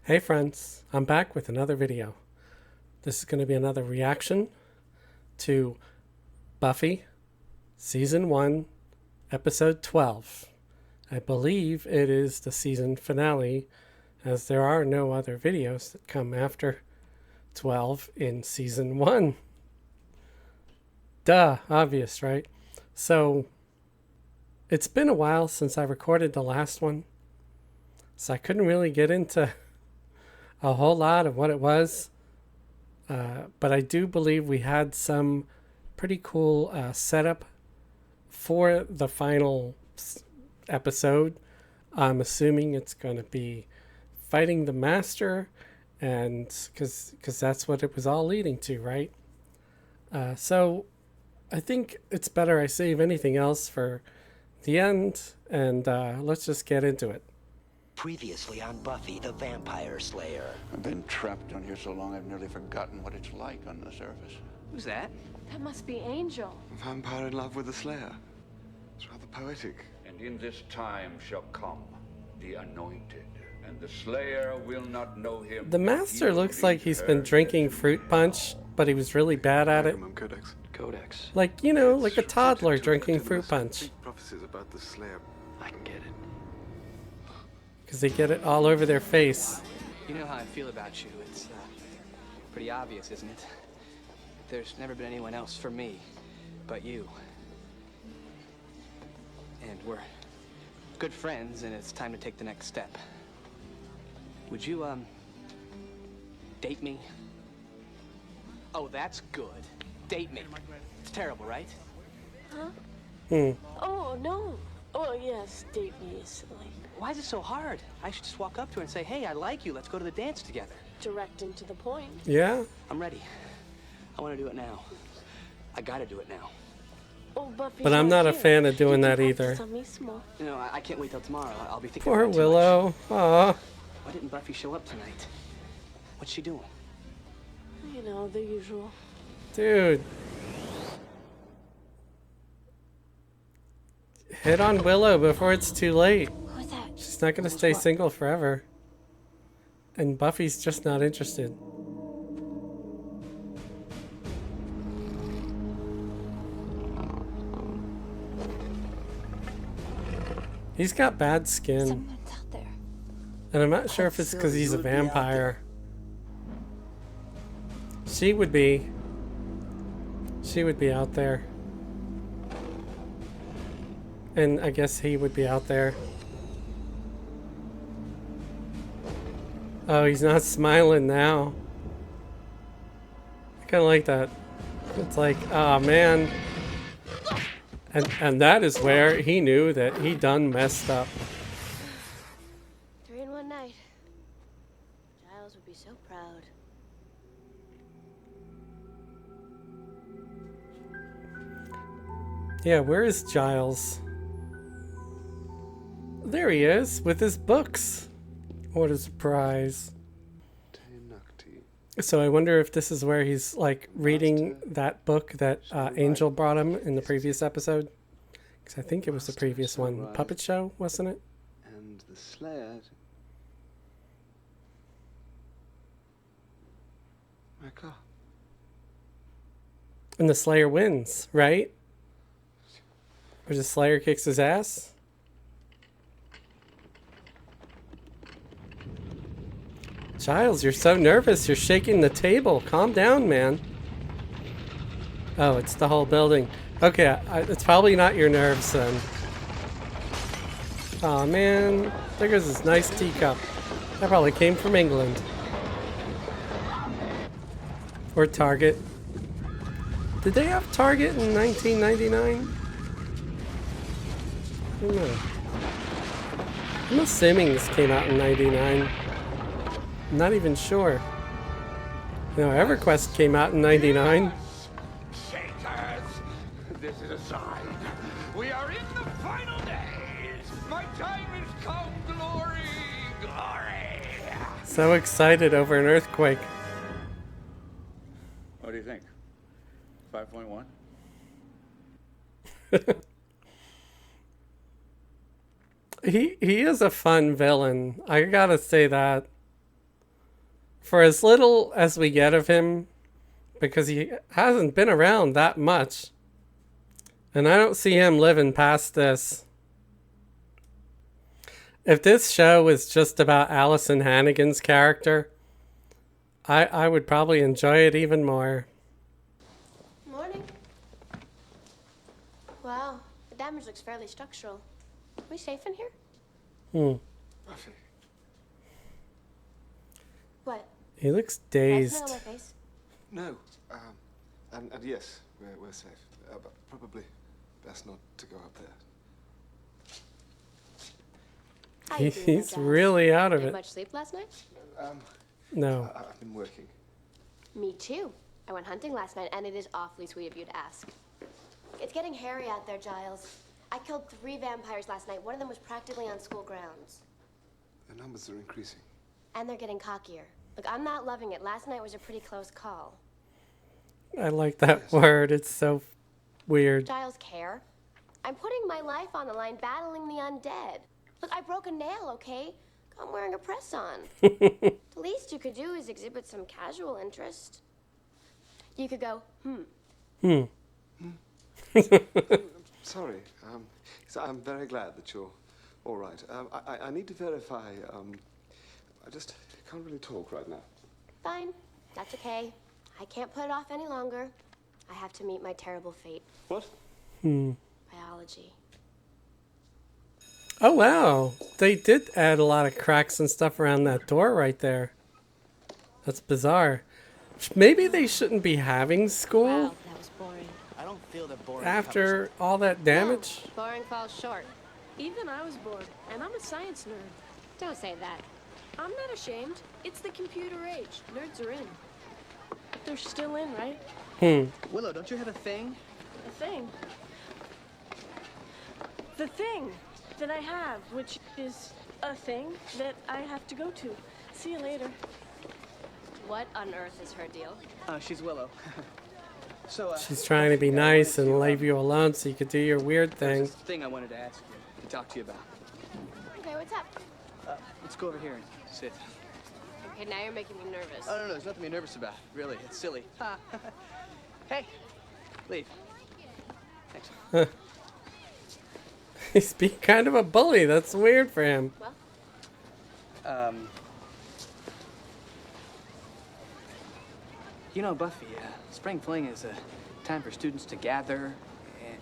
Hey friends, I'm back with another video. This is going to be another reaction to Buffy Season 1, Episode 12. I believe it is the season finale, as there are no other videos that come after 12 in Season 1. Duh, obvious, right? So, it's been a while since I recorded the last one, so I couldn't really get into a whole lot of what it was, but I do believe we had some pretty cool setup for the final episode. I'm assuming it's going to be fighting the master, and because that's what it was all leading to, right? So I think it's better I save anything else for the end, and let's just get into it. Previously on Buffy the Vampire Slayer. I've been trapped down here so long I've nearly forgotten what it's like on the surface. Who's that? That must be Angel. A vampire in love with the Slayer. It's rather poetic. And in this time shall come the Anointed, and the Slayer will not know him. The master looks like he's been drinking fruit punch, but he was really bad at it. Codex. Like, you know, like a toddler drinking fruit punch. Prophecies about the Slayer. I can get it. Because they get it all over their face. You know how I feel about you. It's pretty obvious, isn't it? There's never been anyone else for me but you. And we're good friends, and it's time to take the next step. Would you, date me? Oh, that's good. Date me. It's terrible, right? Huh? Oh, no. Oh, yes, date me is silly. Why is it so hard? I should just walk up to her and say, hey, I like you. Let's go to the dance together. Direct and to the point. Yeah? I'm ready. I want to do it now. I gotta do it now. Oh, Buffy, But I'm not a fan of doing that either. You know, I can't wait till tomorrow. I'll be thinking Poor about it too much. Willow. Aw. Why didn't Buffy show up tonight? What's she doing? You know, the usual. Dude. Hit on Willow before it's too late. Who's that? She's not going to stay single forever. And Buffy's just not interested. He's got bad skin. Someone's out there. And I'm not sure if it's because he's a vampire. She would be. She would be out there. And I guess he would be out there. Oh, he's not smiling now. I kind of like that. It's like, oh man. And that is where he knew that he done messed up. 3 in 1 night. Giles would be so proud. Yeah, where is Giles? There he is, with his books. What a surprise. So I wonder if this is where he's like reading that book that Angel brought him in the previous episode. Because I think it was the previous one. Puppet Show, wasn't it? And the Slayer. My God. And the Slayer wins, right? Or the Slayer kicks his ass? Giles, you're so nervous. You're shaking the table. Calm down, man. Oh, it's the whole building. Okay, it's probably not your nerves then. Aw, man. There goes this nice teacup. That probably came from England. Or Target. Did they have Target in 1999? I don't know. I'm assuming this came out in 99. I'm not even sure. No, EverQuest came out in 99. Shakers, this is a sign. We are in the final days. My time has come. Glory, glory. So excited over an earthquake. What do you think? 5.1? He is a fun villain. I gotta say that. for as little as we get of him, because he hasn't been around that much, and I don't see him living past this. If this show was just about Allison Hannigan's character, I would probably enjoy it even more. Morning. Wow, the damage looks fairly structural. Are we safe in here? Buffy. What? He looks Can I dazed. smell my face? No. And yes, we're safe. But probably best not to go up there. How you doing, my He's dad? really out of Did it. much sleep last night? No. I've been working. Me too. I went hunting last night, and it is awfully sweet of you to ask. It's getting hairy out there, Giles. I killed 3 vampires last night. One of them was practically on school grounds. The numbers are increasing. And they're getting cockier. Look, I'm not loving it. Last night was a pretty close call. I like that word. It's so weird. Giles, care? I'm putting my life on the line battling the undead. Look, I broke a nail, okay? I'm wearing a press-on. The least you could do is exhibit some casual interest. You could go, Sorry. So I'm very glad that you're all right. I need to verify. I just can't really talk right now. Fine. That's okay. I can't put it off any longer. I have to meet my terrible fate. What? Biology. Oh, wow. They did add a lot of cracks and stuff around that door right there. That's bizarre. Maybe they shouldn't be having school Wow, that was boring. I don't feel that boring. after all that damage. No, boring falls short. Even I was bored, and I'm a science nerd. Don't say that. I'm not ashamed. It's the computer age. Nerds are in. They're still in, right? Willow, don't you have a thing? The thing. The thing that I have, which is a thing that I have to go to. See you later. What on earth is her deal? She's Willow. So, She's trying to be nice and leave you alone so you could do your weird there's thing. this thing I wanted to ask you, to talk to you about. Okay, what's up? Let's go over here and sit. Okay, now you're making me nervous. Oh, no, there's nothing to be nervous about. Really, it's silly. Hey, leave. Thanks. He's being kind of a bully. That's weird for him. Well, You know, Buffy, spring fling is a time for students to gather and...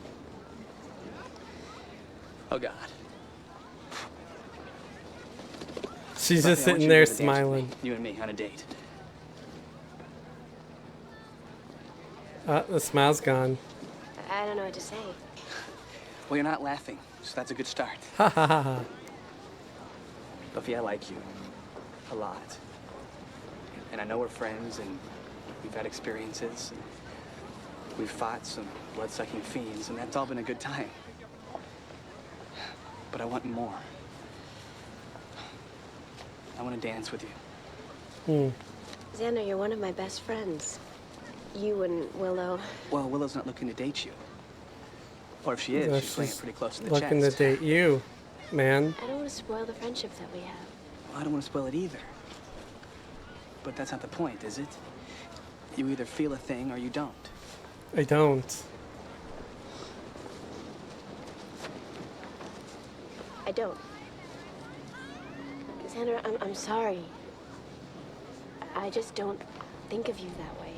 Oh, God. She's Buffy, just I want sitting you to there go to dance with smiling. me, you and me on a date. The smile's gone. I don't know what to say. Well, you're not laughing, so that's a good start. Ha ha ha ha. Buffy, I like you. A lot. And I know we're friends, and we've had experiences. And we've fought some blood-sucking fiends, and that's all been a good time. But I want more. I want to dance with you. Xander, you're one of my best friends. You and Willow. Well, Willow's not looking to date you. Or if she is, No, she's playing it she's pretty close to the looking to chest. date you, man. I don't want to spoil the friendship that we have. Well, I don't want to spoil it either. But that's not the point, is it? You either feel a thing or you don't. I don't. I don't. Xander, I'm sorry. I just don't think of you that way.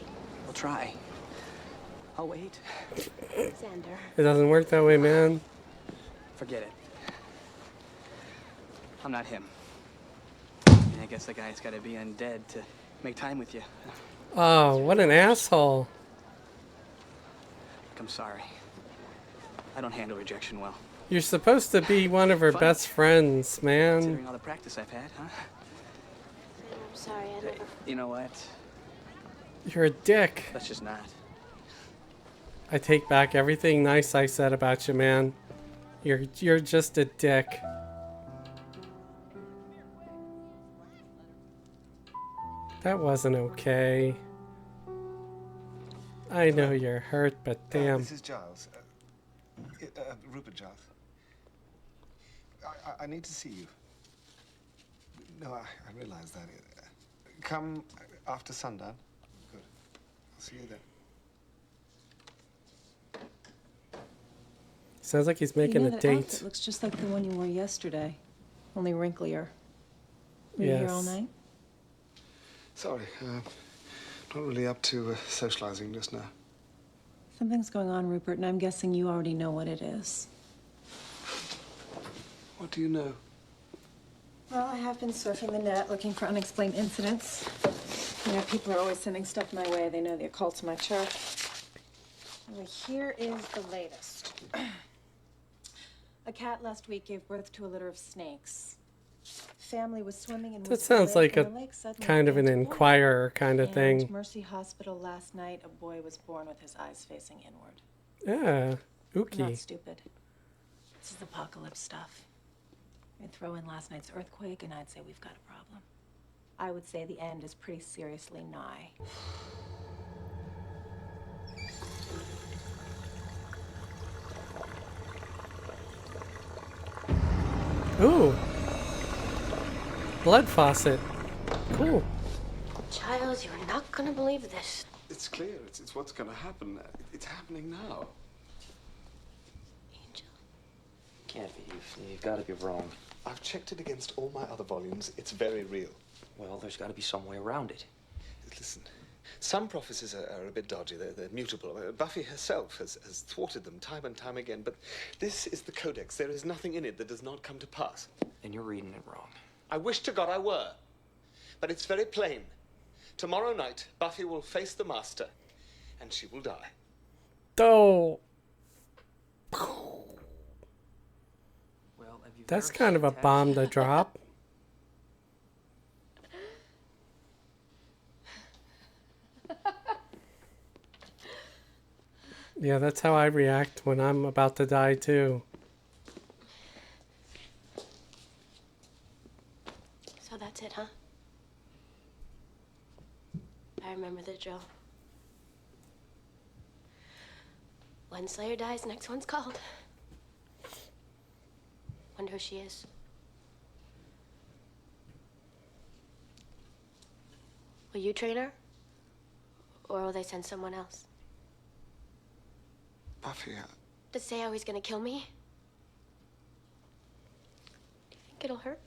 We'll try. I'll wait. Xander. It doesn't work that way, man. Forget it. I'm not him. And I guess the guy's got to be undead to make time with you. Oh, what an asshole. Look, I'm sorry. I don't handle rejection well. You're supposed to be one of her Fun. best friends, man. Considering all the practice I've had, huh? Xander, I'm sorry. I never. You know what? You're a dick. Let's just not. I take back everything nice I said about you, man. You're just a dick. That wasn't okay. I know you're hurt, but damn. This is Giles. Rupert Giles. I need to see you. No, I realize that. come after sundown? Good. I'll see you then. Sounds like he's making a that date. outfit looks just like the one you wore yesterday, only wrinklier. Were you here all night? Sorry, not really up to socializing just now. Something's going on, Rupert, and I'm guessing you already know what it is. What do you know? Well, I have been surfing the net looking for unexplained incidents. You know, people are always sending stuff my way. They know the occult's my chart. Well, here is the latest. A cat last week gave birth to a litter of snakes. Family was swimming in That sounds like a kind of an Inquirer kind of thing. And Mercy Hospital last night, a boy was born with his eyes facing inward. Yeah, I'm ookie. not stupid. This is apocalypse stuff. I'd throw in last night's earthquake, and I'd say we've got a problem. I would say the end is pretty seriously nigh. Ooh. Blood faucet. Cool. Giles, you're not gonna believe this. It's clear. It's what's going to happen. It's happening now. Angel. Can't be. You've got to be wrong. I've checked it against all my other volumes. It's very real. Well, there's got to be some way around it. Listen, some prophecies are a bit dodgy. They're mutable. Buffy herself has thwarted them time and time again. But this is the Codex. There is nothing in it that does not come to pass. And you're reading it wrong. I wish to God I were. But it's very plain. Tomorrow night, Buffy will face the Master, and she will die. Oh. Well, have you That's verified kind of a text? bomb to drop. Yeah, that's how I react when I'm about to die too. So that's it, huh? I remember the drill. One Slayer dies, next one's called. Wonder who she is. Will you train her? Or will they send someone else? Buffy, To say how he's gonna kill me? Do you think it'll hurt?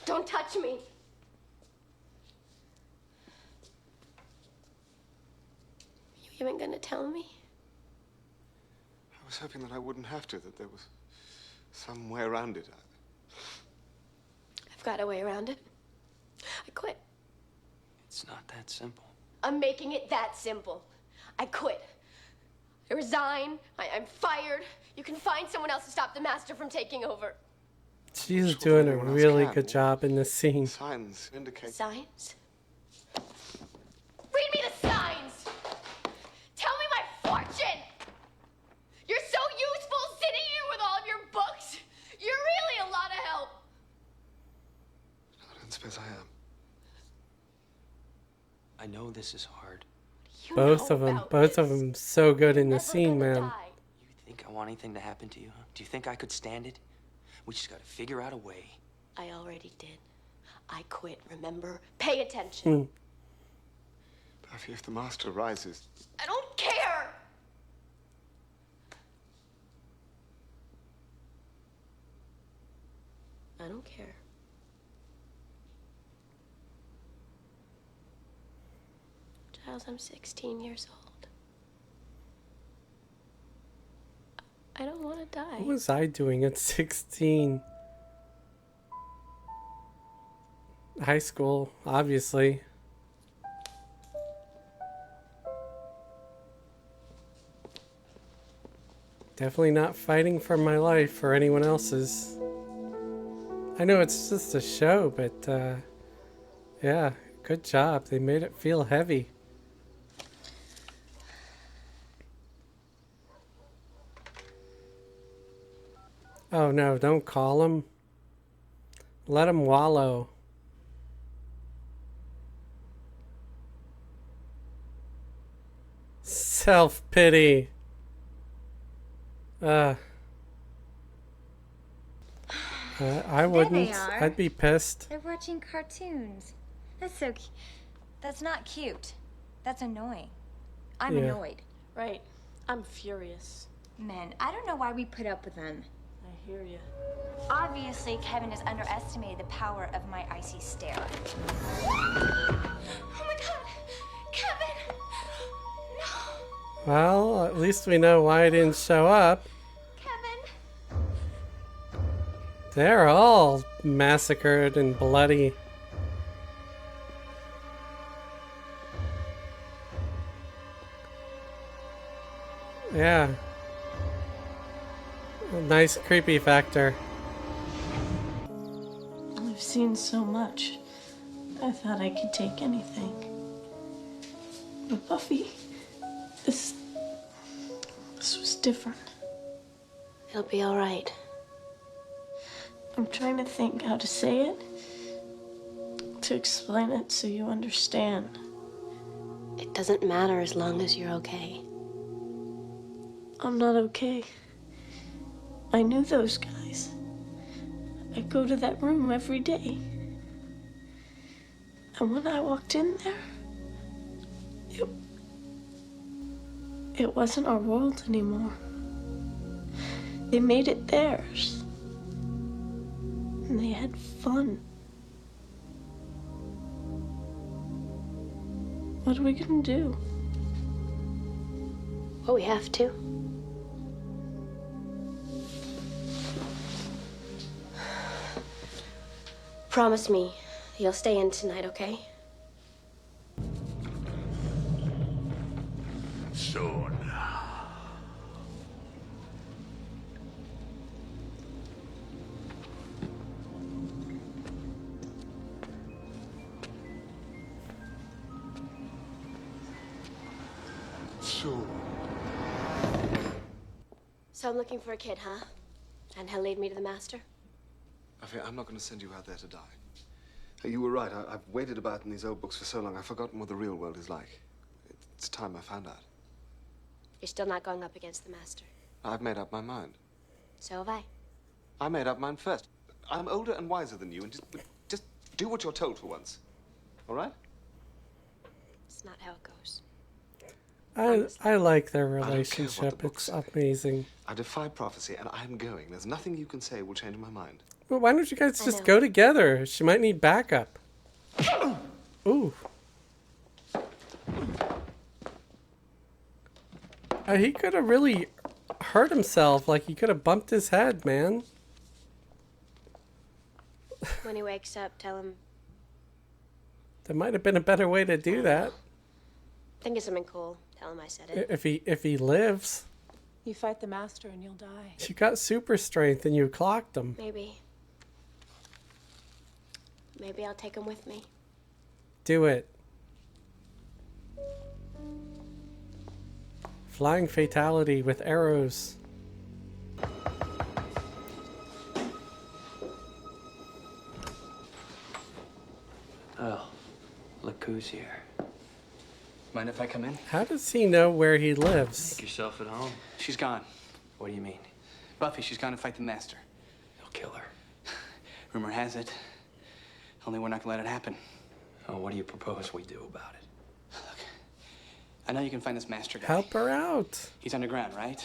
Don't touch me! You even gonna tell me? I was hoping that I wouldn't have to, that there was some way around it. I've got a way around it. I quit. It's not that simple. I'm making it that simple. I quit. I resign. I'm fired. You can find someone else to stop the Master from taking over. She's Sure, doing a anyone else really can. good job in this scene. Signs indicate... Signs? Read me the signs! Tell me my fortune! You're so useful sitting here with all of your books! You're really a lot of help! I don't suppose I am. I know this is hard. You Both know of them, about both of this. them, so good in the Never scene, gonna man. die. You think I want anything to happen to you, huh? Do you think I could stand it? We just got to figure out a way. I already did. I quit, remember? Pay attention. Buffy, if the Master rises... I don't care! I don't care. Giles, I'm 16 years old. I don't want to die. What was I doing at 16? High school, obviously. Definitely not fighting for my life or anyone else's. I know it's just a show, but yeah, good job. They made it feel heavy. Oh no, don't call him. Let him wallow. Self-pity. I wouldn't. are. I'd be pissed. They're watching cartoons. That's so cute. That's not cute. That's annoying. I'm Yeah. annoyed. Right. I'm furious. Men, I don't know why we put up with them. I hear you. Obviously, Kevin has underestimated the power of my icy stare. Oh my god! Kevin! No! Well, at least we know why it didn't show up. Kevin! They're all massacred and bloody. Yeah. A nice creepy factor. I've seen so much. I thought I could take anything. But Buffy, this was different. He'll be all right. I'm trying to think how to say it, to explain it so you understand. It doesn't matter as long as you're okay. I'm not okay. I knew those guys. I go to that room every day. And when I walked in there, it wasn't our world anymore. They made it theirs. And they had fun. What are we gonna do? What we have to. Promise me you'll stay in tonight, okay? Soon. Soon. So I'm looking for a kid, huh? And he'll lead me to the master? Buffy, I'm not going to send you out there to die. You were right. I've waited about in these old books for so long, I've forgotten what the real world is like. It's time I found out. You're still not going up against the master. I've made up my mind. So have I. I made up mine first. I'm older and wiser than you, and just do what you're told for once. All right? It's not how it goes. I like their I don't care what the relationship. book It's says. amazing. I defy prophecy, and I'm going. There's nothing you can say will change my mind. Well, why don't you guys I just know. go together? She might need backup. Ooh. He could have really hurt himself. Like, he could have bumped his head, man. When he wakes up, tell him, There might have been a better way to do that. think of something cool. Tell him I said it. If he lives. You fight the master and you'll die. You got super strength and you clocked him. Maybe. Maybe I'll take him with me. Do it. Flying fatality with arrows. Oh, look who's here. Mind if I come in? How does he know where he lives? Make yourself at home. She's gone. What do you mean? Buffy, she's gone to fight the master. He'll kill her. Rumor has it. Only we're not gonna let it happen. Oh, what do you propose we do about it? I know you can find this master guy. Help her out. He's underground, right?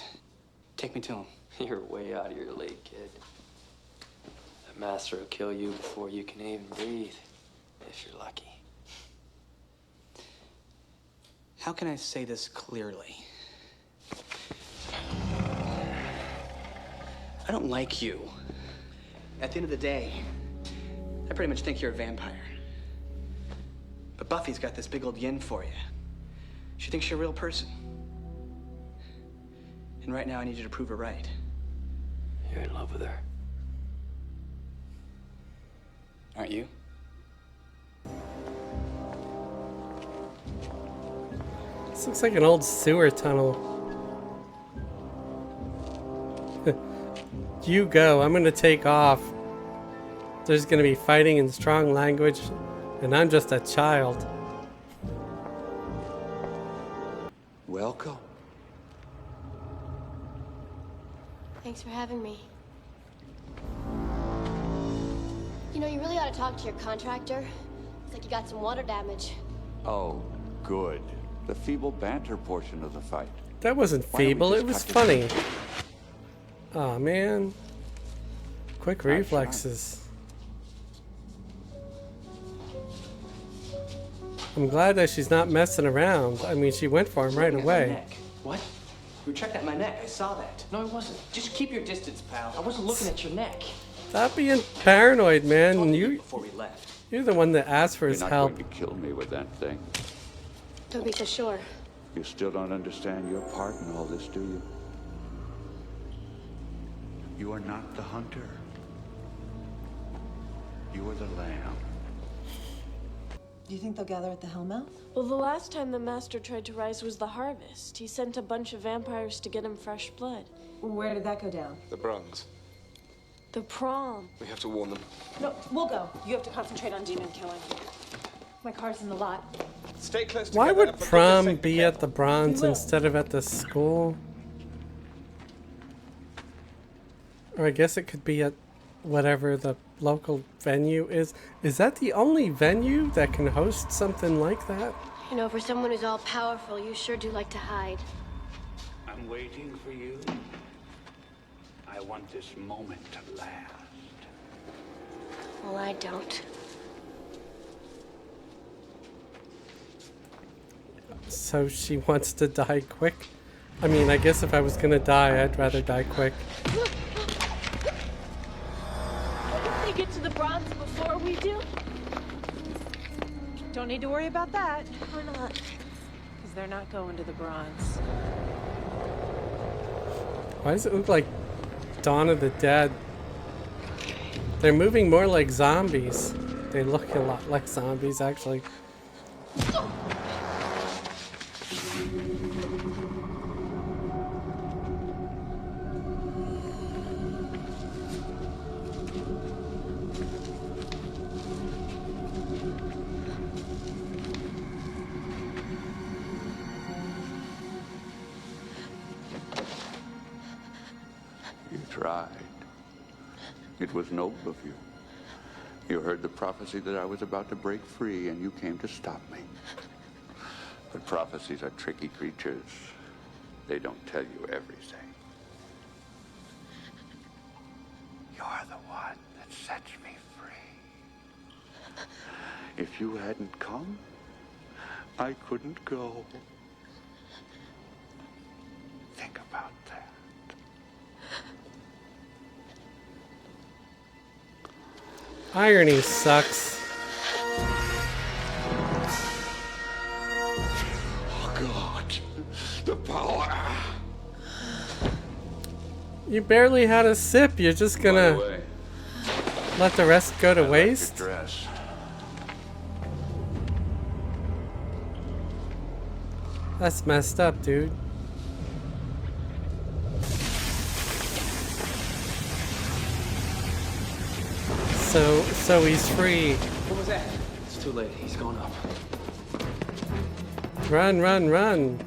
Take me to him. You're way out of your league, kid. The master will kill you before you can even breathe, if you're lucky. How can I say this clearly? I don't like you. At the end of the day, I pretty much think you're a vampire. But Buffy's got this big old yen for you. She thinks you're a real person. And right now I need you to prove her right. You're in love with her. Aren't you? This looks like an old sewer tunnel. You go. I'm going to take off. There's going to be fighting in strong language, and I'm just a child. Welcome. Thanks for having me. You know, you really ought to talk to your contractor. Looks like you got some water damage. Oh, good. The feeble banter portion of the fight. That wasn't Why don't we feeble, just it was cut funny. Aw, man. Quick Nice reflexes. I'm glad that she's not messing around. I mean, she went for him right Looking at my away. neck. What? You were checking at my neck. I saw that. No, I wasn't. Just keep your distance, pal. I wasn't looking at your neck. Stop being paranoid, man. Talked to You, before we left. you're the one that asked for You're his not help. going to kill me with that thing. Don't be so sure. You still don't understand your part in all this, do you? You are not the hunter. You are the lamb. Do you think they'll gather at the Hellmouth? Well, the last time the Master tried to rise was the harvest. He sent a bunch of vampires to get him fresh blood. Where did that go down? The Bronx. The prom. We have to warn them. No, we'll go. You have to concentrate on demon killing. My car's in the lot. Stay close together. Why would but for goodness prom sake, be careful. at the Bronze instead of at the school? Or I guess it could be at whatever the local venue is. Is that the only venue that can host something like that? You know, for someone who's all powerful, you sure do like to hide. I'm waiting for you. I want this moment to last. Well, I don't. So she wants to die quick? I mean, I guess if I was gonna die, I'd rather die quick. They get to the Bronze before we do? Don't need to worry about that. Or not? Because they're not going to the Bronze. Why does it look like Dawn of the Dead? They're moving more like zombies. They look a lot like zombies, actually. You tried. It was noble of you. You heard the prophecy that I was about to break free, and you came to stop me. But prophecies are tricky creatures. They don't tell you everything. You're the one that sets me free. If you hadn't come, I couldn't go. Think about that. Irony sucks. Oh, God. The power. You barely had a sip. You're just By the gonna way, let the rest go to I like waste? your dress. That's messed up, dude. So he's free. What was that? It's too late. He's going up. Run, run, run.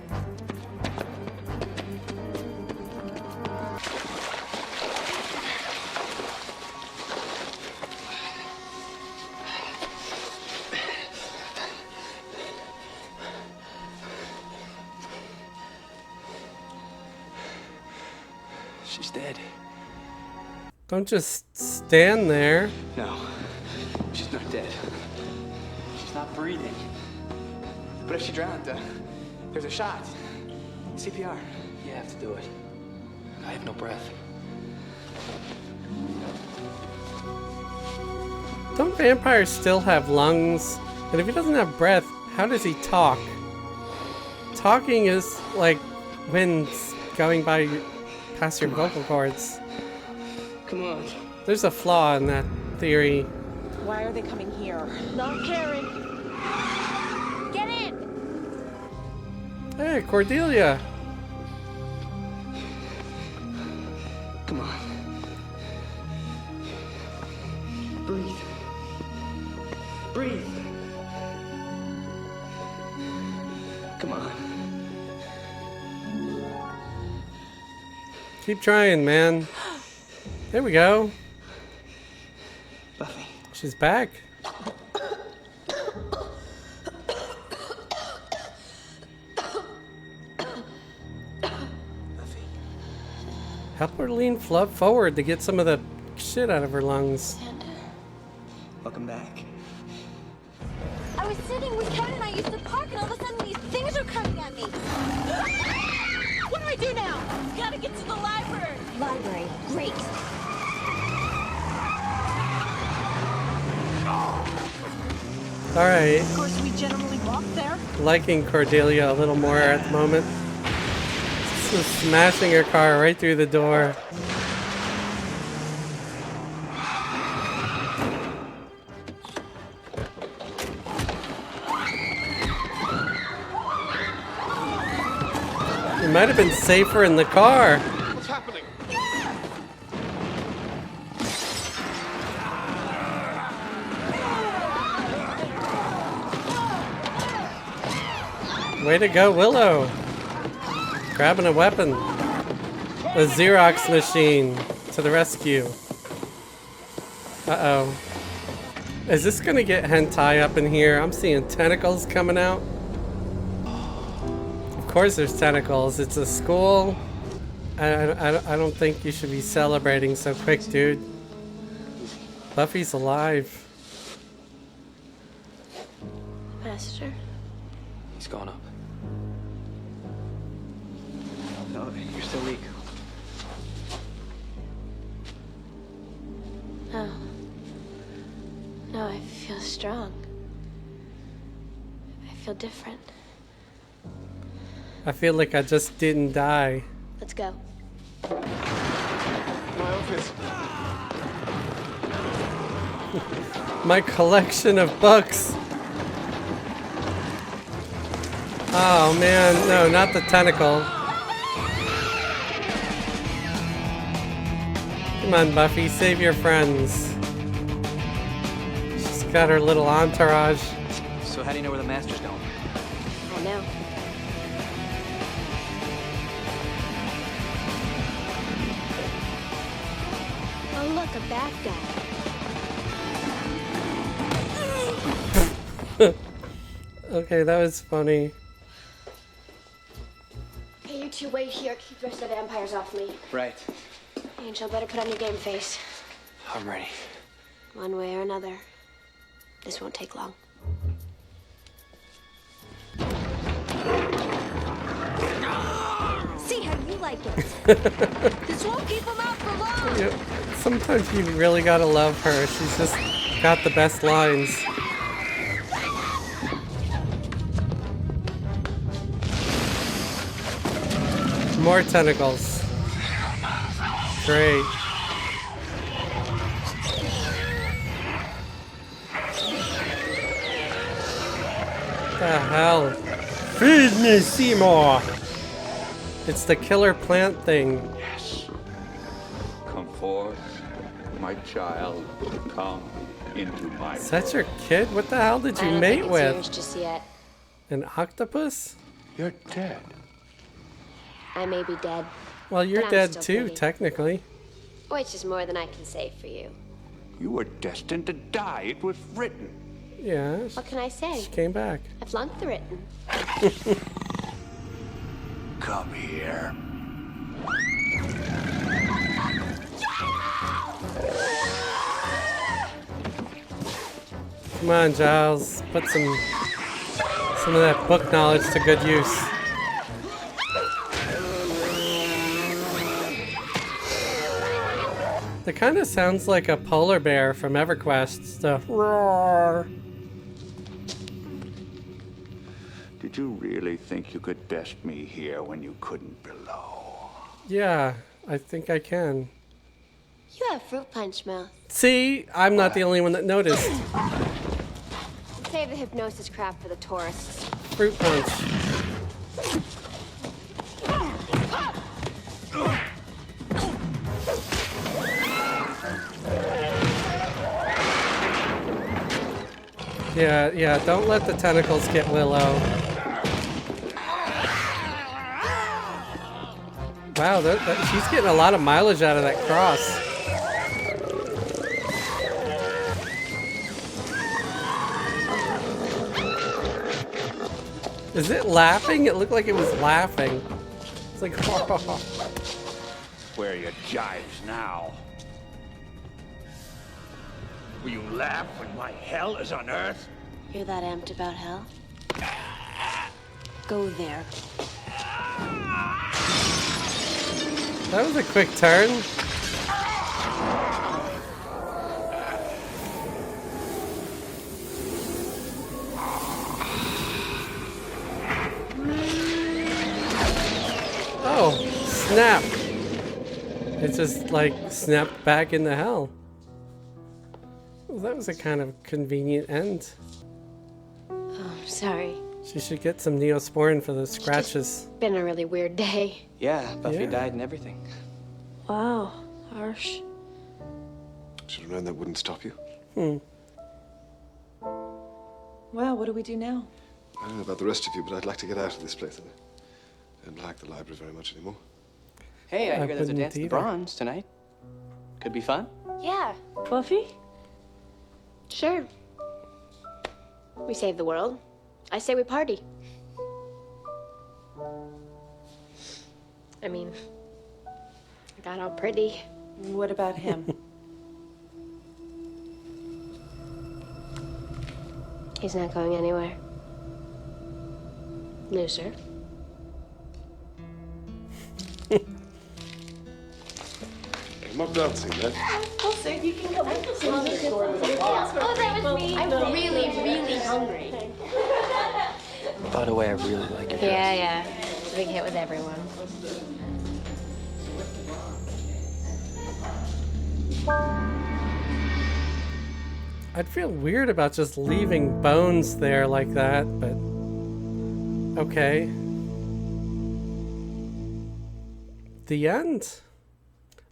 She's dead. Don't just stand there. No, she's not dead. She's not breathing. But if she drowned, there's a shot. CPR. You have to do it. I have no breath. Don't vampires still have lungs? And if he doesn't have breath, how does he talk? Talking is like winds going by past your vocal cords. Come on. There's a flaw in that theory. Why are they coming here? Not Karen. Get in! Hey, Cordelia. Come on. Breathe. Breathe. Come on. Keep trying, man. There we go. Buffy. She's back. Help her lean forward to get some of the shit out of her lungs. Welcome back. I was sitting with Kevin and I used to park, and all of a sudden these things are coming at me. What do I do now? Gotta get to the library. Library, great. Alright. Of course, we generally walk there. Liking Cordelia a little more at the moment. Just smashing her car right through the door. It might have been safer in the car. What's happening? Way to go, Willow. Grabbing a weapon. A Xerox machine to the rescue. Uh-oh. Is this gonna get hentai up in here? I'm seeing tentacles coming out. Of course there's tentacles. It's a school. I don't think you should be celebrating so quick, dude. Buffy's alive. Master. He's gone up. No, you're still weak. No. No, I feel strong. I feel different. I feel like I just didn't die. Let's go. My office. My collection of books. Oh man, no, not the tentacle. Come on, Buffy, save your friends. She's got her little entourage. So how do you know where the master's going? I know. Oh, look, a bad guy. Okay, that was funny. Hey, you two wait here. Keep the rest of the vampires off me. Right. Angel, better put on your game face. I'm ready. One way or another. This won't take long. See how you like it. This won't keep them out for long. Yeah, sometimes you really gotta love her. She's just got the best lines. More tentacles. Great. What the hell? Feed me, Seymour! It's the killer plant thing. Yes. Come forth, my child. Come into my Is that your kid? What the hell did you mate Yours with? just yet. An octopus? You're dead. I may be dead. Well, you're But I'm dead still too, pretty. technically. Which is more than I can say for you. You were destined to die. It was written. Yeah, What can I say? she came back. I flunked the written. Come here. Come on, Giles. Put some of that book knowledge to good use. That kind of sounds like a polar bear from EverQuest stuff. Roar. Did you really think you could best me here when you couldn't below? Yeah, I think I can. You have fruit punch mouth. See, I'm not the only one that noticed. Save the hypnosis crap for the tourists. Fruit punch. Yeah, don't let the tentacles get Willow. Wow, she's getting a lot of mileage out of that cross. Is it laughing? It looked like it was laughing. It's like, Where are your jives now? Will you laugh when my hell is on Earth? You're that amped about hell? Go there. That was a quick turn. Oh, snap. It just like snapped back into hell. Well, that was a kind of convenient end. Oh, I'm sorry. She should get some Neosporin for the scratches. Been a really weird day. Yeah, Buffy Yeah. died and everything. Wow, harsh. Should have known that wouldn't stop you. Well, what do we do now? I don't know about the rest of you, but I'd like to get out of this place. I don't like the library very much anymore. Hey, I I hear there's a wouldn't dance at the either. Bronze tonight. Could be fun. Yeah, Buffy? sure. We save the world. I say we party. I mean, I got all pretty. What about him? He's not going anywhere. No, sir. I'm not dancing, then. I'll save you. Can come in. Oh, that was me. I'm really, really hungry. By the way, I really like your dress. Yeah. It's a big hit with everyone. I'd feel weird about just leaving bones there like that, but okay. The end.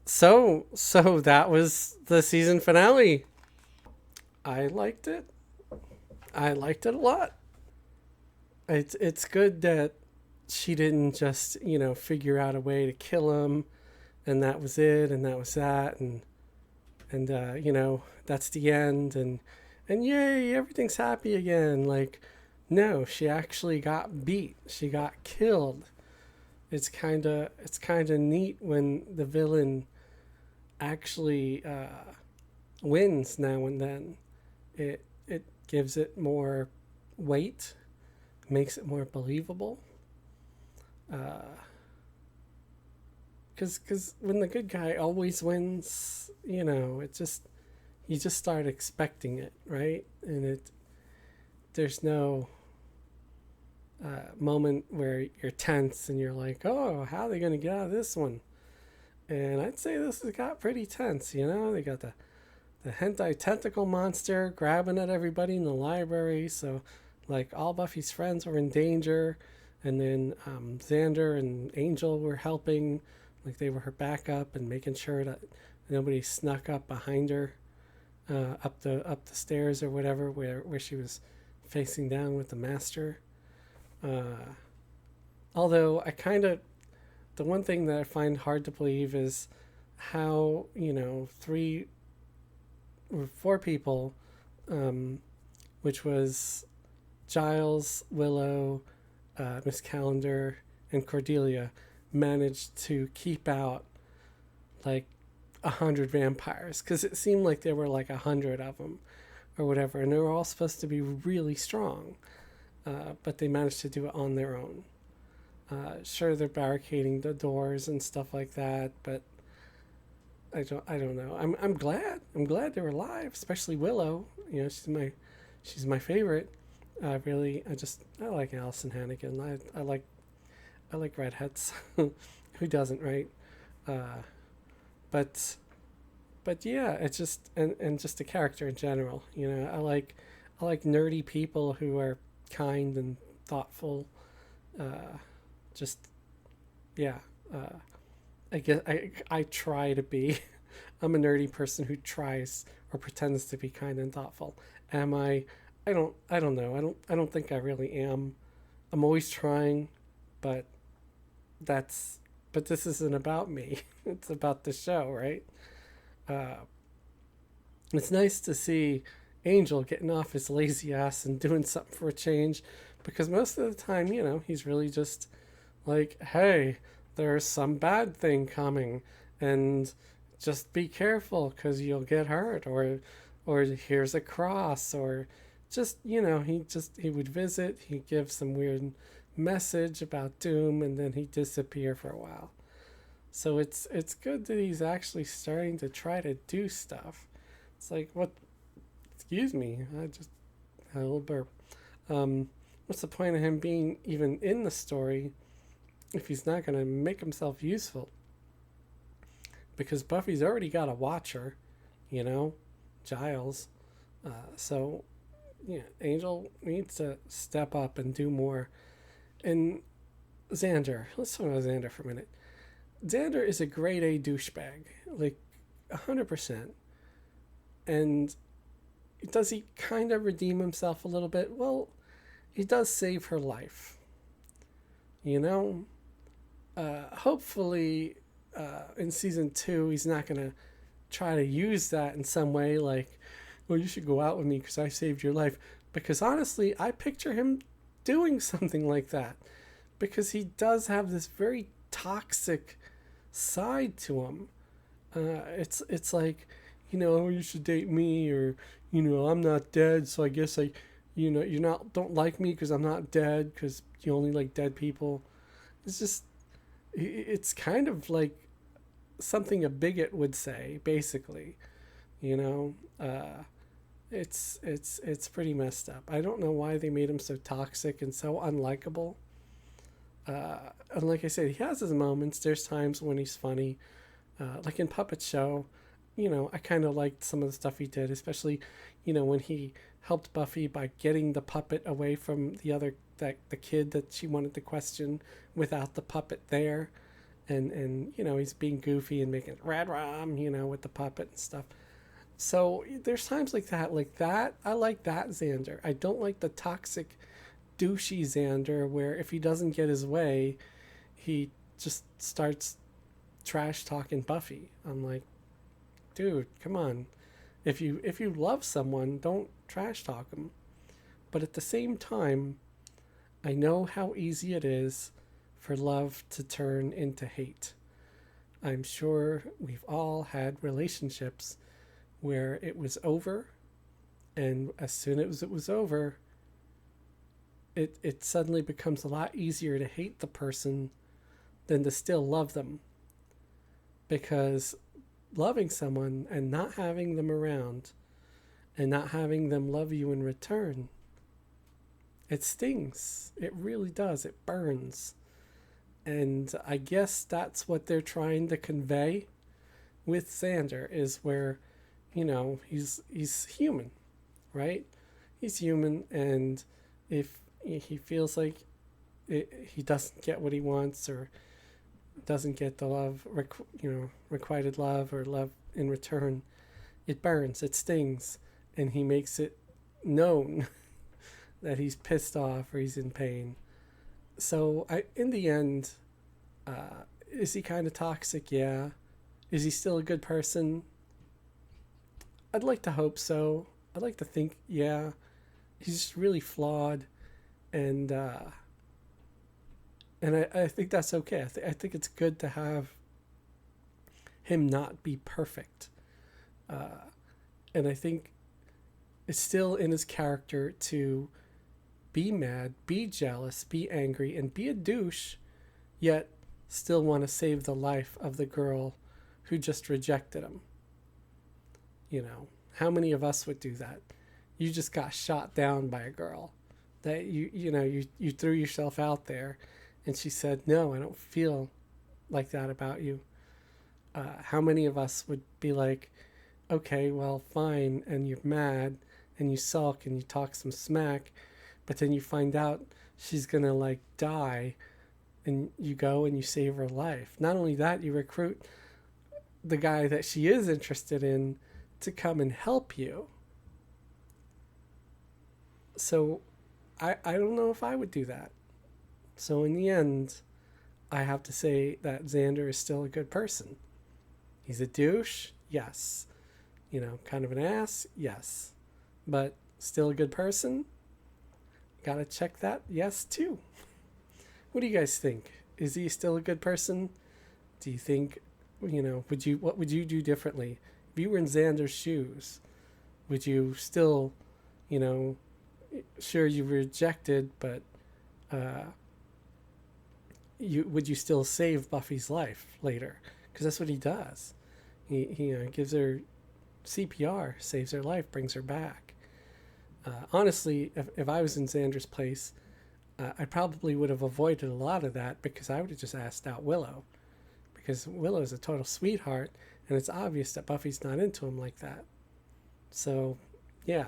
So that was the season finale. I liked it. I liked it a lot. It's good that she didn't just, figure out a way to kill him and that was it and that was that and that's the end and yay, everything's happy again. Like, no, she actually got beat. She got killed. It's kind of neat when the villain actually wins now and then. It gives it more weight, makes it more believable. Because when the good guy always wins, you just start expecting it, right? And there's no moment where you're tense and you're like, oh, how are they going to get out of this one? And I'd say this has got pretty tense, They got the hentai tentacle monster grabbing at everybody in the library. So, like, all Buffy's friends were in danger. And then Xander and Angel were helping. Like, they were her backup and making sure that nobody snuck up behind her up the stairs or whatever, where she was facing down with the master. Although the one thing that I find hard to believe is how, 3 or 4 people, which was Giles, Willow, Miss Calendar, and Cordelia, managed to keep out like 100 vampires, because it seemed like there were like 100 of them or whatever, and they were all supposed to be really strong, but they managed to do it on their own. Sure, they're barricading the doors and stuff like that, but I don't know. I'm glad they're alive, especially Willow. She's my favorite. I like Allison Hannigan. I like redheads. Who doesn't, right? But yeah, it's just and just the character in general. I like nerdy people who are kind and thoughtful. I guess I try to be. I'm a nerdy person who tries or pretends to be kind and thoughtful. Am I? I don't know. I don't think I really am. I'm always trying, but this isn't about me. It's about the show, right? It's nice to see Angel getting off his lazy ass and doing something for a change, because most of the time, he's really just like, hey, there's some bad thing coming, and just be careful because you'll get hurt, or here's a cross, or just, he would visit, he'd give some weird message about doom, and then he'd disappear for a while. So it's good that he's actually starting to try to do stuff. It's like, what? Excuse me, I just had a little burp. What's the point of him being even in the story if he's not going to make himself useful? Because Buffy's already got a watcher, Giles. So, yeah, Angel needs to step up and do more. And Xander, let's talk about Xander for a minute. Xander is a grade A douchebag, like 100%. And does he kind of redeem himself a little bit? Well, he does save her life. Hopefully, in season 2, he's not going to try to use that in some way, like, well, you should go out with me because I saved your life. Because honestly, I picture him doing something like that. Because he does have this very toxic side to him. It's like, you should date me, or, I'm not dead, so I guess don't like me because I'm not dead, because you only like dead people. It's kind of like something a bigot would say, basically. It's pretty messed up. I don't know why they made him so toxic and so unlikable. And like I said, he has his moments. There's times when he's funny. Like in Puppet Show, I kind of liked some of the stuff he did, especially, when he helped Buffy by getting the puppet away from the kid that she wanted to question without the puppet there. And he's being goofy and making rad rom, with the puppet and stuff. So there's times like that. I like that Xander. I don't like the toxic, douchey Xander where if he doesn't get his way, he just starts trash talking Buffy. I'm like, dude, come on. If you love someone, don't trash talk them. But at the same time, I know how easy it is for love to turn into hate. I'm sure we've all had relationships where it was over, and as soon as it was over, it suddenly becomes a lot easier to hate the person than to still love them. Because loving someone and not having them around and not having them love you in return, it stings. It really does. It burns. And I guess that's what they're trying to convey with Xander, is where, he's human, right? He's human, and if he feels like he doesn't get what he wants, or doesn't get the love, requited love or love in return, it burns, it stings, and he makes it known that he's pissed off or he's in pain. So in the end, is he kind of toxic? Yeah. Is he still a good person? I'd like to hope so. I'd like to think, yeah. He's just really flawed, and I think that's okay. I think it's good to have him not be perfect. And I think it's still in his character to be mad, be jealous, be angry, and be a douche, yet still want to save the life of the girl who just rejected him. How many of us would do that? You just got shot down by a girl that you threw yourself out there, and she said, no, I don't feel like that about you. How many of us would be like, okay, well, fine, and you're mad, and you sulk, and you talk some smack, but then you find out she's gonna die, and you go and you save her life. Not only that, you recruit the guy that she is interested in to come and help you. So I don't know if I would do that. So in the end, I have to say that Xander is still a good person. He's a douche, yes. Kind of an ass, yes. But still a good person? Gotta check that, yes, too. What do you guys think? Is he still a good person? Do you think what would you do differently? If you were in Xander's shoes, would you still, sure you rejected, but would you still save Buffy's life later? Because that's what he does. He gives her CPR, saves her life, brings her back. Honestly, if I was in Xander's place, I probably would have avoided a lot of that because I would have just asked out Willow. Because Willow is a total sweetheart, and it's obvious that Buffy's not into him like that. So, yeah.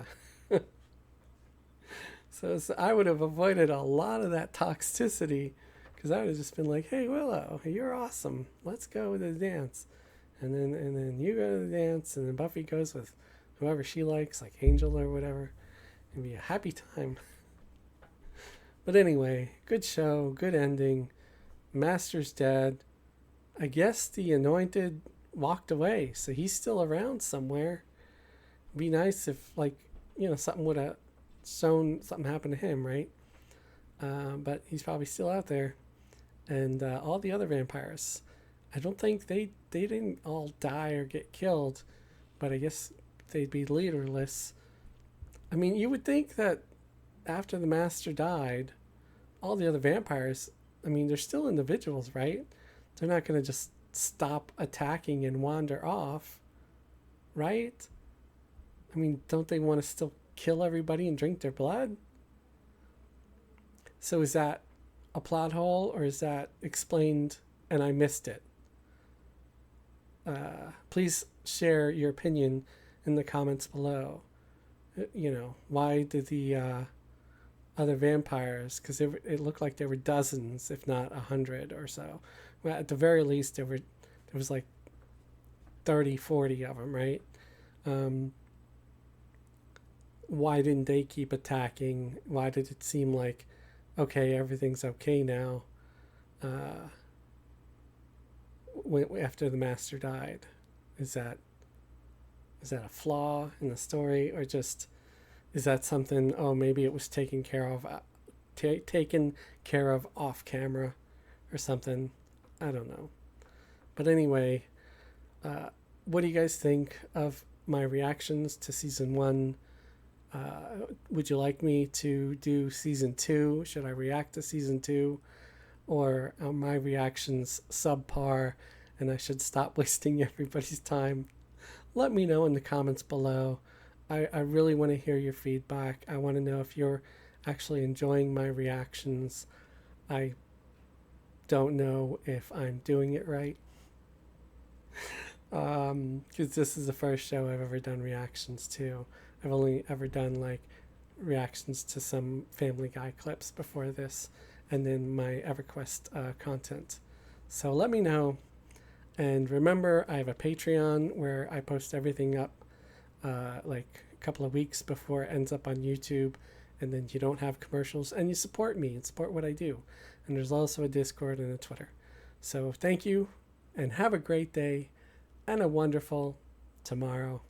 So I would have avoided a lot of that toxicity because I would have just been like, hey, Willow, you're awesome. Let's go to the dance. And then you go to the dance, and then Buffy goes with whoever she likes, like Angel or whatever. It'd be a happy time. But anyway, good show, good ending. Master's dead. I guess the Anointed walked away, so he's still around somewhere. It'd be nice if, something would have shown something happened to him, right? But he's probably still out there. And all the other vampires, I don't think they didn't all die or get killed, but I guess they'd be leaderless. I mean, you would think that after the Master died, all the other vampires, they're still individuals, right? They're not going to just stop attacking and wander off, right? Don't they want to still kill everybody and drink their blood? So is that a plot hole, or is that explained and I missed it? Please share your opinion in the comments below. Why did the other vampires, because it looked like there were dozens, if not 100 or so. Well, at the very least, there was like 30, 40 of them, right? Why didn't they keep attacking? Why did it seem like, okay, everything's okay now, after the Master died? Is that a flaw in the story, or just is that something? Oh, maybe it was taken care of off camera, or something. I don't know. But anyway, what do you guys think of my reactions to season 1? Would you like me to do season 2? Should I react to season 2? Or are my reactions subpar and I should stop wasting everybody's time? Let me know in the comments below. I really want to hear your feedback. I want to know if you're actually enjoying my reactions. I don't know if I'm doing it right. Because this is the first show I've ever done reactions to. I've only ever done reactions to some Family Guy clips before this, and then my EverQuest content. So let me know. And remember, I have a Patreon where I post everything up a couple of weeks before it ends up on YouTube, and then you don't have commercials, and you support me and support what I do. And there's also a Discord and a Twitter. So thank you, and have a great day and a wonderful tomorrow.